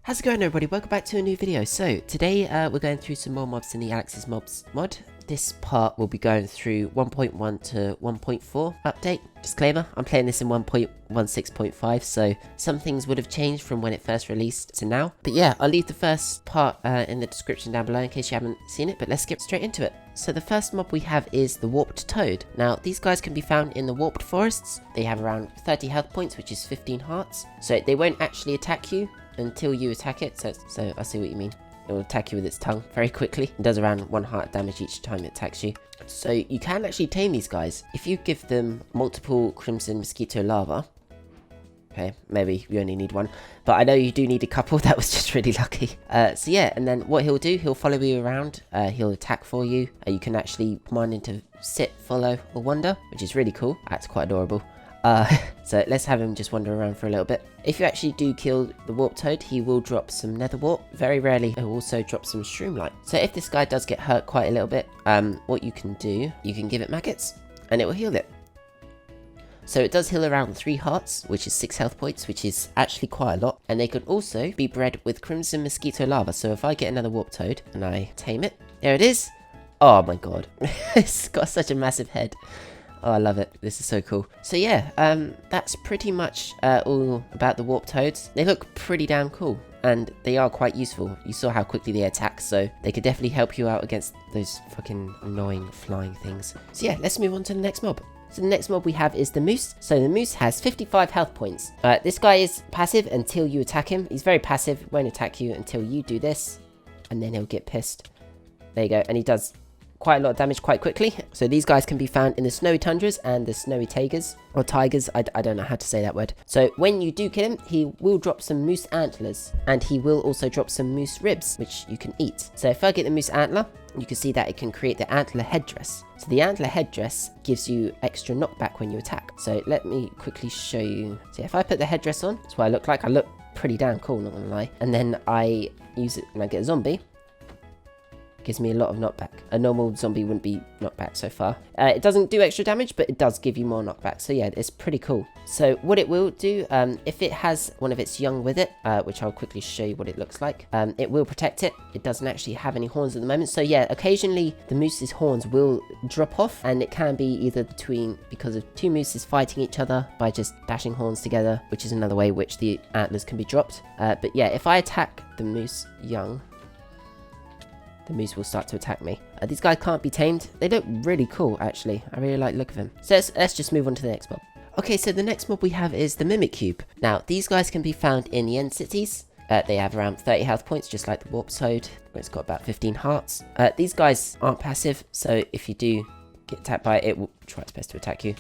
How's it going, everybody? Welcome back to a new video. So today we're going through some more mobs in the Alex's Mobs mod. This part will be going through 1.1 to 1.4 update. Disclaimer, I'm playing this in 1.16.5, so some things would have changed from when it first released to now. But yeah, I'll leave the first part in the description down below in case you haven't seen it, but let's get straight into it. So the first mob we have is the Warped Toad. Now, these guys can be found in the Warped Forests. They have around 30 health points, which is 15 hearts. So they won't actually attack you until you attack it, so I see what you mean. It will attack you with its tongue very quickly. It does around 1 heart damage each time it attacks you. So you can actually tame these guys. If you give them multiple Crimson Mosquito Larva, okay, maybe you only need one, but I know you do need a couple. That was just really lucky. So yeah, and then what he'll do, he'll follow you around, he'll attack for you. You can actually command him to sit, follow, or wander, which is really cool. That's quite adorable. So let's have him just wander around for a little bit. If you actually do kill the Warp Toad, he will drop some Nether Wart. Very rarely, he'll also drop some Shroomlight. So if this guy does get hurt quite a little bit, what you can do, you can give it maggots, and it will heal it. So it does heal around 3 hearts, which is 6 health points, which is actually quite a lot. And they can also be bred with Crimson Mosquito Larva. So if I get another Warp Toad and I tame it, there it is. Oh my god, it's got such a massive head. Oh, I love it. This is so cool. So yeah, that's pretty much all about the Warp Toads. They look pretty damn cool, and they are quite useful. You saw how quickly they attack, so they could definitely help you out against those fucking annoying flying things. So yeah, let's move on to the next mob. So the next mob we have is the Moose. So the Moose has 55 health points. This guy is passive until you attack him. He's very passive, won't attack you until you do this, and then he'll get pissed. There you go, and he does quite a lot of damage quite quickly. So these guys can be found in the Snowy Tundras and the Snowy Tigers, or Tigers, I don't know how to say that word. So when you do kill him, he will drop some Moose Antlers, and he will also drop some Moose Ribs, which you can eat. So if I get the Moose Antler, you can see that it can create the Antler Headdress. So the Antler Headdress gives you extra knockback when you attack. So let me quickly show you. So if I put the headdress on, that's what I look like. I look pretty damn cool, not gonna lie. And then I use it and I get a zombie. Gives me a lot of knockback. A normal zombie wouldn't be knockback so far. It doesn't do extra damage, but it does give you more knockback. So yeah, it's pretty cool. So what it will do, if it has one of its young with it, which I'll quickly show you what it looks like, it will protect it. It doesn't actually have any horns at the moment. So yeah, occasionally the moose's horns will drop off, and it can be either because of 2 mooses fighting each other by just bashing horns together, which is another way which the antlers can be dropped. But yeah, if I attack the moose young, the moose will start to attack me. These guys can't be tamed. They look really cool, actually. I really like the look of them. So let's just move on to the next mob. Okay, so the next mob we have is the Mimicube. Now, these guys can be found in the end cities. They have around 30 health points, just like the Warp Toad, where it's got about 15 hearts. These guys aren't passive, so if you do get attacked by it, it will try its best to attack you.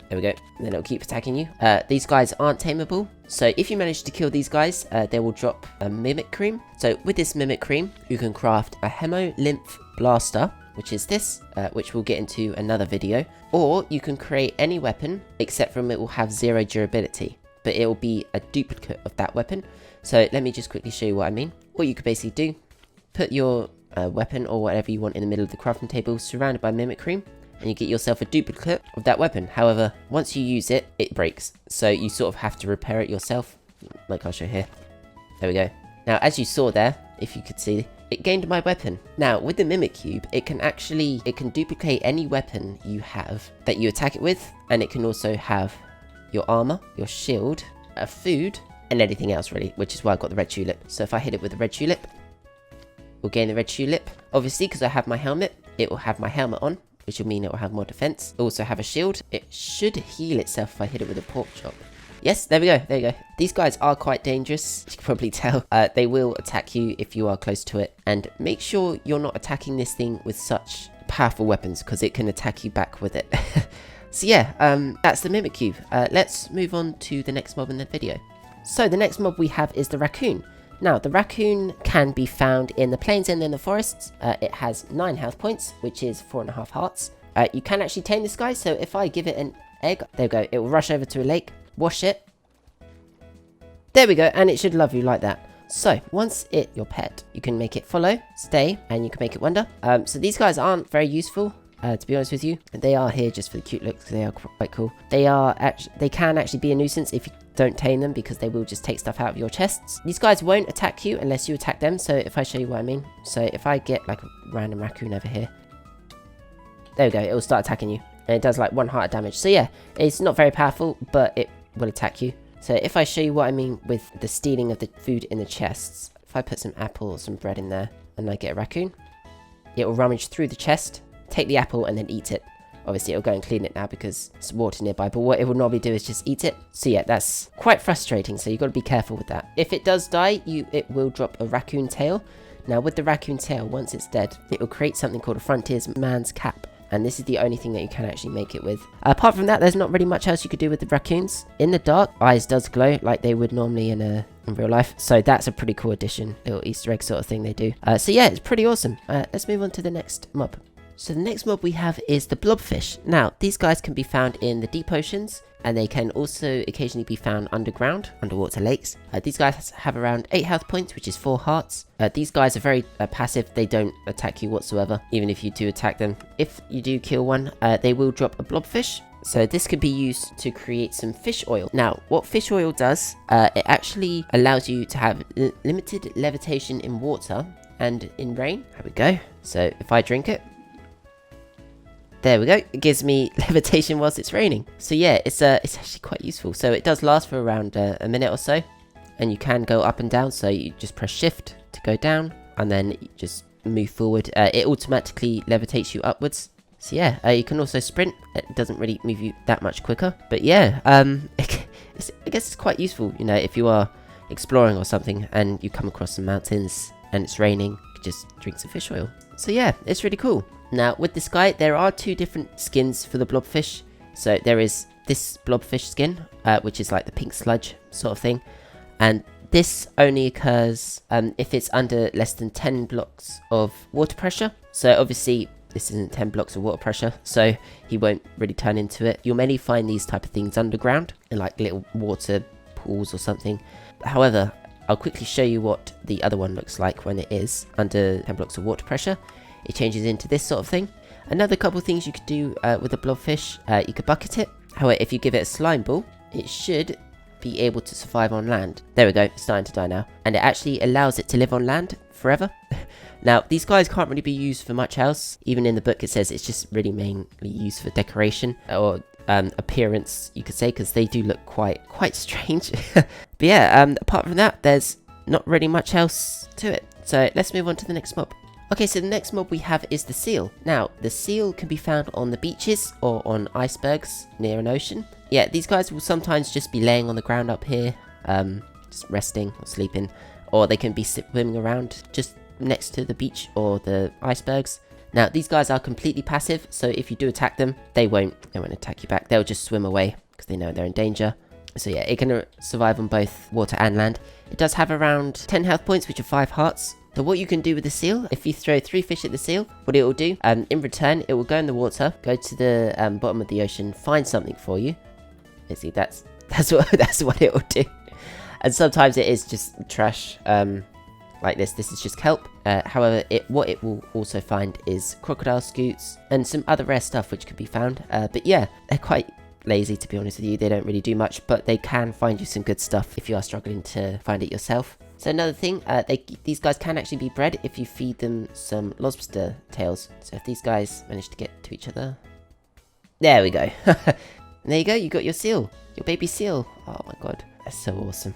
There we go. And then it'll keep attacking you. These guys aren't tameable. So if you manage to kill these guys, they will drop a Mimic Cream. So with this Mimic Cream, you can craft a Hemolymph Blaster, which is this, which we'll get into another video. Or you can create any weapon, except from it will have 0 durability. But it will be a duplicate of that weapon. So let me just quickly show you what I mean. What you could basically do, put your weapon or whatever you want in the middle of the crafting table, surrounded by Mimic Cream, and you get yourself a duplicate of that weapon. However, once you use it, it breaks. So you sort of have to repair it yourself, like I'll show here. There we go. Now, as you saw there, if you could see, it gained my weapon. Now, with the Mimicube, it can duplicate any weapon you have that you attack it with, and it can also have your armor, your shield, a food, and anything else really, which is why I got the red tulip. So if I hit it with the red tulip, we'll gain the red tulip. Obviously, because I have my helmet, it will have my helmet on, which will mean it will have more defense. Also have a shield. It should heal itself if I hit it with a pork chop. Yes, there we go, there you go. These guys are quite dangerous, you can probably tell. They will attack you if you are close to it. And make sure you're not attacking this thing with such powerful weapons, because it can attack you back with it. So yeah, that's the Mimicube. Let's move on to the next mob in the video. So the next mob we have is the Raccoon. Now, the Raccoon can be found in the plains and in the forests. It has 9 health points, which is 4.5 hearts. You can actually tame this guy, so if I give it an egg, there we go, it will rush over to a lake, wash it. There we go, and it should love you like that. So, once it's your pet, you can make it follow, stay, and you can make it wander. So these guys aren't very useful. To be honest with you, they are here just for the cute looks. They are quite cool. They can actually be a nuisance if you don't tame them because they will just take stuff out of your chests. These guys won't attack you unless you attack them. So if I show you what I mean. So if I get like a random raccoon over here. There we go. It will start attacking you. And it does like 1 heart of damage. So yeah, it's not very powerful, but it will attack you. So if I show you what I mean with the stealing of the food in the chests. If I put some apple or some bread in there and I get a raccoon. It will rummage through the chest, take the apple and then eat it. Obviously, it'll go and clean it now because there's water nearby, but what it will normally do is just eat it. So yeah, that's quite frustrating, so you've got to be careful with that. If it does die, it will drop a raccoon tail. Now, with the raccoon tail, once it's dead, it will create something called a frontiersman's cap. And this is the only thing that you can actually make it with. Apart from that, there's not really much else you could do with the raccoons. In the dark, eyes does glow like they would normally in real life. So that's a pretty cool addition. Little Easter egg sort of thing they do. So yeah, it's pretty awesome. Let's move on to the next mob. So the next mob we have is the Blobfish. Now, these guys can be found in the deep oceans, and they can also occasionally be found underground, underwater lakes. These guys have around 8 health points, which is 4 hearts. These guys are very passive. They don't attack you whatsoever, even if you do attack them. If you do kill one, they will drop a Blobfish. So this could be used to create some fish oil. Now, what fish oil does, it actually allows you to have limited levitation in water and in rain. There we go. So if I drink it, there we go. It gives me levitation whilst it's raining. So yeah, it's actually quite useful. So it does last for around a minute or so. And you can go up and down. So you just press shift to go down. And then you just move forward. It automatically levitates you upwards. So yeah, you can also sprint. It doesn't really move you that much quicker. But yeah, I guess it's quite useful. You know, if you are exploring or something and you come across some mountains and it's raining, you can just drink some fish oil. So yeah, it's really cool. Now, with this guy, there are 2 different skins for the Blobfish. So there is this Blobfish skin, which is like the pink sludge sort of thing. And this only occurs if it's under less than 10 blocks of water pressure. So obviously, this isn't 10 blocks of water pressure, so he won't really turn into it. You'll mainly find these type of things underground, in like little water pools or something. However, I'll quickly show you what the other one looks like when it is under 10 blocks of water pressure. It changes into this sort of thing. Another couple of things you could do with the Blobfish, you could bucket it. However, if you give it a slime ball, it should be able to survive on land. There we go, it's starting to die now. And it actually allows it to live on land forever. Now, these guys can't really be used for much else. Even in the book, it says it's just really mainly used for decoration or appearance, you could say, because they do look quite strange. But yeah, apart from that, there's not really much else to it. So let's move on to the next mob. Okay, so the next mob we have is the seal. Now, the seal can be found on the beaches or on icebergs near an ocean. Yeah, these guys will sometimes just be laying on the ground up here, just resting or sleeping, or they can be swimming around just next to the beach or the icebergs. Now, these guys are completely passive, so if you do attack them, they won't attack you back. They'll just swim away because they know they're in danger. So yeah, it can survive on both water and land. It does have around 10 health points, which are 5 hearts. So what you can do with the seal, if you throw 3 fish at the seal, what it will do, in return, it will go in the water, go to the bottom of the ocean, find something for you. Basically, that's what it will do. And sometimes it is just trash, like this. This is just kelp. However, what it will also find is crocodile scoots and some other rare stuff which could be found. But yeah, they're quite lazy, to be honest with you. They don't really do much, but they can find you some good stuff if you are struggling to find it yourself. So another thing, these guys can actually be bred if you feed them some lobster tails. So if these guys manage to get to each other, there we go. There you go, you got your seal, your baby seal. Oh my god, that's so awesome.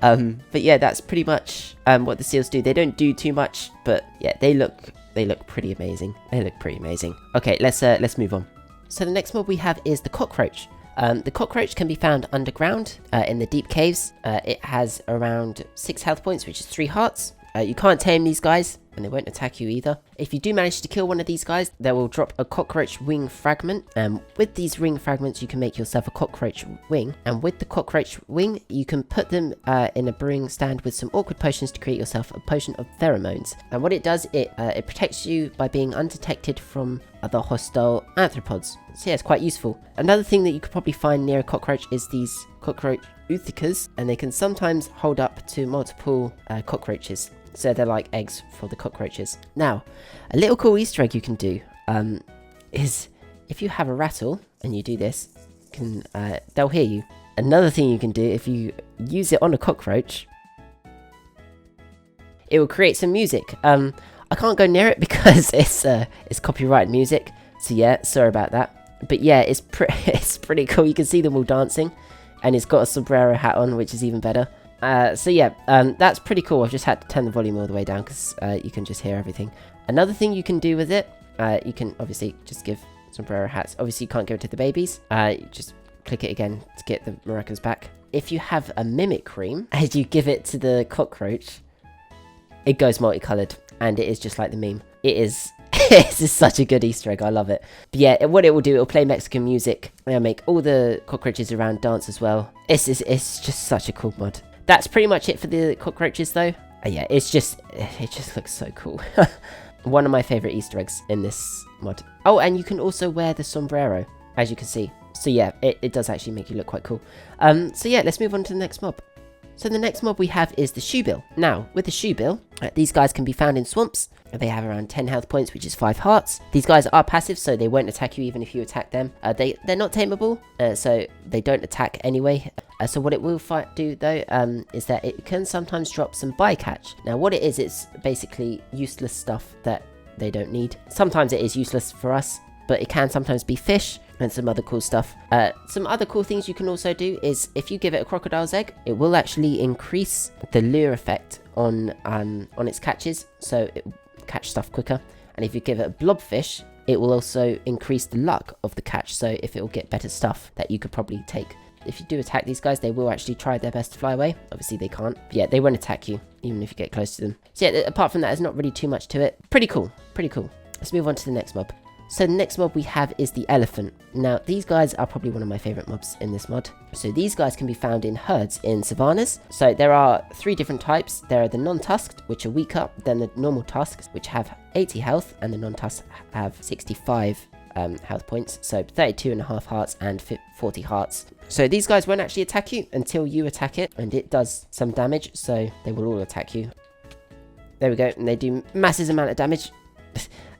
But yeah, that's pretty much what the seals do. They don't do too much, but yeah, they look pretty amazing. They look pretty amazing. Okay, let's move on. So the next mob we have is the cockroach. The cockroach can be found underground in the deep caves. It has around 6 health points, which is 3 hearts. You can't tame these guys, and they won't attack you either. If you do manage to kill one of these guys, they will drop a cockroach wing fragment. With these ring fragments, you can make yourself a cockroach wing. And with the cockroach wing, you can put them in a brewing stand with some awkward potions to create yourself a potion of pheromones. And what it does, it protects you by being undetected from other hostile arthropods. So yeah, it's quite useful. Another thing that you could probably find near a cockroach is these cockroach oothicas, and they can sometimes hold up to multiple cockroaches. So they're like eggs for the cockroaches. Now, a little cool Easter egg you can do is if you have a rattle and you do this, they'll hear you. another thing you can do, if you use it on a cockroach, it will create some music. I can't go near it because it's copyrighted music. So yeah, sorry about that. But yeah, it's pretty cool. You can see them all dancing, and it's got a sombrero hat on, which is even better. So yeah, that's pretty cool. I've just had to turn the volume all the way down because you can just hear everything. Another thing you can do with it, you can obviously just give sombrero hats. Obviously you can't give it to the babies. You just click it again to get the maracas back. If you have a mimic cream, as you give it to the cockroach, it goes multicolored, and it is just like the meme. It is this is such a good Easter egg. I love it. But yeah, what it will do, it will play Mexican music. It'll make all the cockroaches around dance as well. It's just such a cool mod. That's pretty much it for the cockroaches though. Yeah, it just looks so cool. One of my favorite Easter eggs in this mod. Oh, and you can also wear the sombrero, as you can see. So yeah, it does actually make you look quite cool. So yeah, let's move on to the next mob. So the next mob we have is the Shoebill. Now, with the Shoebill, these guys can be found in swamps. They have around 10 health points, which is 5 hearts. These guys are passive, so they won't attack you even if you attack them. They're not tameable, so they don't attack anyway. So what it will do though, is that it can sometimes drop some bycatch. Now what it is, it's basically useless stuff that they don't need. Sometimes it is useless for us, but it can sometimes be fish and some other cool stuff. Some other cool things you can also do is if you give it a crocodile's egg, it will actually increase the lure effect on its catches, so it will catch stuff quicker. And if you give it a blobfish, it will also increase the luck of the catch, so if it will get better stuff that you could probably take. If you do attack these guys, they will actually try their best to fly away. Obviously they can't, but yeah, they won't attack you even if you get close to them. So yeah, apart from that, there's not really too much to it. Pretty cool, pretty cool. Let's move on to the next mob. So the next mob we have is the elephant. Now these guys are probably one of my favorite mobs in this mod. So these guys can be found in herds in savannas. So there are 3 different types. There are the non-tusked, which are weaker than the normal tusks, which have 80 health, and the non-tusked have 65 health points. So 32.5 hearts and 40 hearts. So these guys won't actually attack you until you attack it, and it does some damage, so they will all attack you. There we go, and they do massive amount of damage.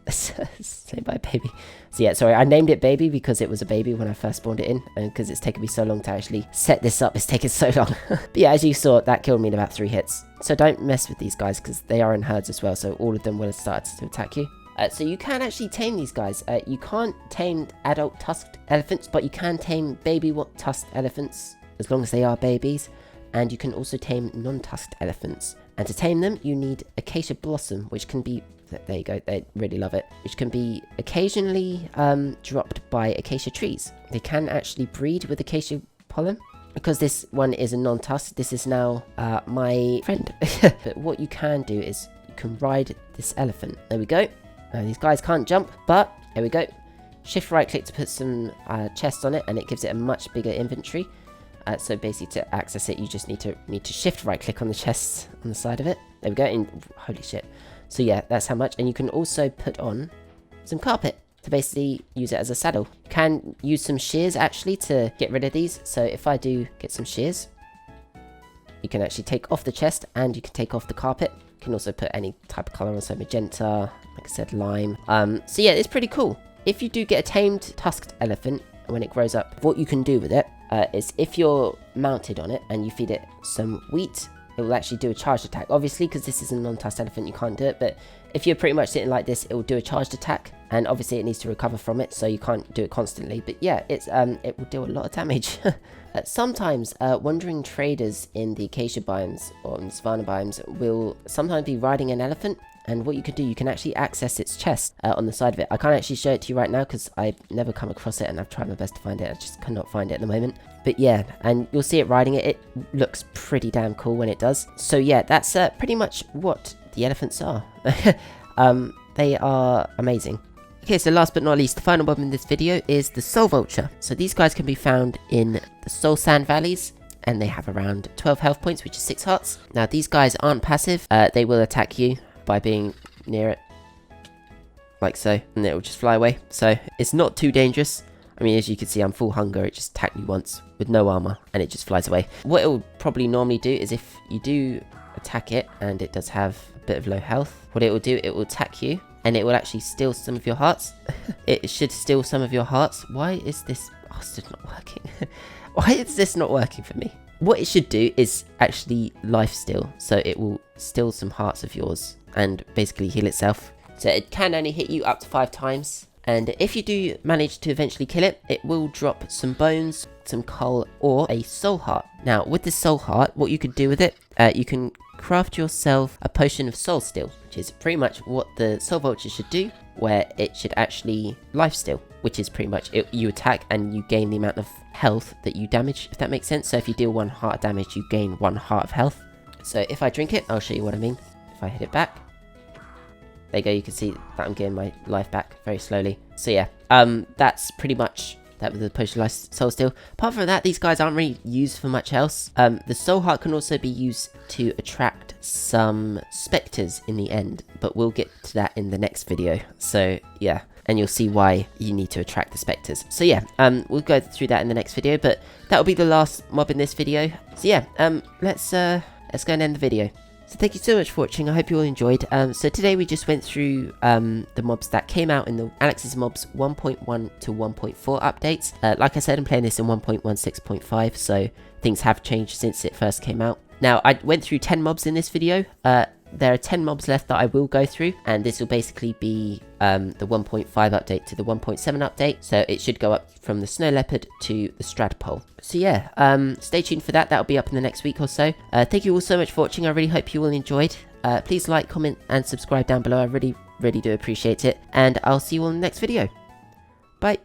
Say bye, baby. So yeah, sorry, I named it baby because it was a baby when I first spawned it in, and because it's taken me so long to actually set this up, it's taken so long. But yeah, as you saw, that killed me in about 3 hits. So don't mess with these guys because they are in herds as well, so all of them will have started to attack you. So you can actually tame these guys. You can't tame adult tusked elephants, but you can tame baby tusked elephants as long as they are babies, and you can also tame non-tusked elephants. And to tame them, you need acacia blossom, which can be, there you go, they really love it, which can be occasionally dropped by acacia trees. They can actually breed with acacia pollen. Because this one is a non-tusk, this is now my friend. But what you can do is you can ride this elephant. There we go. These guys can't jump, but there we go. Shift right click to put some chests on it, and it gives it a much bigger inventory. So basically to access it, you just need to shift right click on the chests on the side of it. There we go, and holy shit. So yeah, that's how much. And you can also put on some carpet to basically use it as a saddle. You can use some shears actually to get rid of these. So if I do get some shears, you can actually take off the chest and you can take off the carpet. You can also put any type of color on, so magenta, like I said, lime. So yeah, it's pretty cool. If you do get a tamed tusked elephant when it grows up, what you can do with it is if you're mounted on it and you feed it some wheat, it will actually do a charged attack. Obviously, because this is a non-tusked elephant, you can't do it, but if you're pretty much sitting like this, it will do a charged attack, and obviously it needs to recover from it, so you can't do it constantly. But yeah, it will do a lot of damage. Sometimes wandering traders in the acacia biomes or in the savanna biomes will sometimes be riding an elephant, and what you can do, you can actually access its chest on the side of it. I can't actually show it to you right now because I've never come across it and I've tried my best to find it. I just cannot find it at the moment. But yeah, and you'll see it riding it. It looks pretty damn cool when it does. So yeah, that's pretty much what the elephants are. They are amazing. Okay, so last but not least, the final mob in this video is the Soul Vulture. So these guys can be found in the Soul Sand Valleys, and they have around 12 health points, which is 6 hearts. Now, these guys aren't passive. They will attack you by being near it, like so, and it will just fly away. So it's not too dangerous. I mean, as you can see, I'm full hunger. It just attacked me once with no armor, and it just flies away. What it will probably normally do is if you do attack it, and it does have a bit of low health, what it will do, it will attack you, and it will actually steal some of your hearts. It should steal some of your hearts. Why is this bastard not working? Why is this not working for me? What it should do is actually life steal. So it will steal some hearts of yours and basically heal itself. So it can only hit you up to 5 times. And if you do manage to eventually kill it, it will drop some bones, some coal, or a soul heart. Now, with the soul heart, what you could do with it, you can craft yourself a potion of soul steal, which is pretty much what the soul vulture should do, where it should actually lifesteal, which is pretty much it. You attack and you gain the amount of health that you damage, if that makes sense. So if you deal 1 heart of damage, you gain 1 heart of health. So if I drink it, I'll show you what I mean. If I hit it back, there you go, you can see that I'm getting my life back very slowly. So yeah, that's pretty much that with the potion life soul steal. Apart from that, these guys aren't really used for much else. The soul heart can also be used to attract some specters in the end, but we'll get to that in the next video. So yeah, and you'll see why you need to attract the specters. So yeah, we'll go through that in the next video, but that will be the last mob in this video. So yeah, let's go and end the video. So thank you so much for watching, I hope you all enjoyed. So today we just went through the mobs that came out in the Alex's Mobs 1.1 to 1.4 updates. Like I said, I'm playing this in 1.16.5, so things have changed since it first came out. Now, I went through 10 mobs in this video. There are 10 mobs left that I will go through, and this will basically be the 1.5 update to the 1.7 update, so it should go up from the snow leopard to the stradpole. So yeah, stay tuned for that. That'll be up in the next week or so. Thank you all so much for watching. I really hope you all enjoyed. Please like, comment, and subscribe down below. I really do appreciate it, and I'll see you all in the next video. Bye.